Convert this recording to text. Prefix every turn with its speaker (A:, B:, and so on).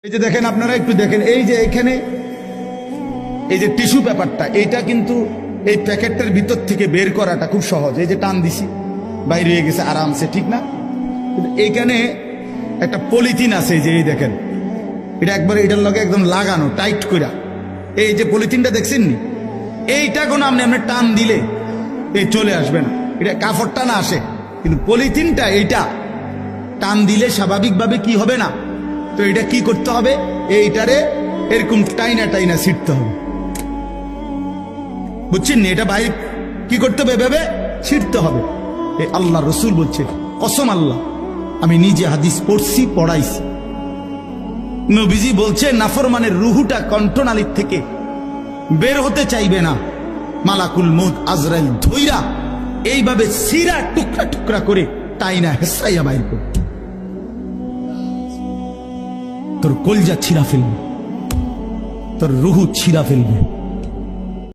A: এই যে দেখেন, আপনারা একটু দেখেন, এই যে এখানে এই যে টিস্যু পেপারটা, এইটা কিন্তু এই প্যাকেটটার ভিতর থেকে বের করাটা খুব সহজ। এই যে টান দিছি, বাইরে হয়ে গেছে আরামসে, ঠিক না? কিন্তু এইখানে একটা পলিথিন আছে, এই যে এই দেখেন, এটা একবারে এটার লগে একদম লাগানো টাইট কইরা। এই যে পলিথিনটা দেখছেন নি, এইটা কোনো আপনি টান দিলে এই চলে আসবে না, এটা কাপড়টা না আসে, কিন্তু পলিথিনটা এইটা টান দিলে স্বাভাবিকভাবে কি হবে না। তো এটা কি করতে হবে, এইটারে এরকম টাইনা টাইনা ছিটতে হবে, বুঝছেন? এটা বাইরে কি করতে হবে, এভাবে ছিটতে হবে। এই আল্লাহ রসুল বলছে, কসম আল্লাহ, আমি নিজে হাদিস পড়ছি, পড়াইছি। নবীজি বলছে, নাফরমানের রুহুটা কণ্ঠনালীর থেকে বের হতে চাইবে না, মালাকুল মউত আজরাইল ধইরা এইভাবে সিরা টুকরা টুকরা করে টাইনা হেসাইয়া বাইর করে তোর কলজা ছিঁড়া ফেলবে, তোর রুহু ছিঁড়া ফেলবে।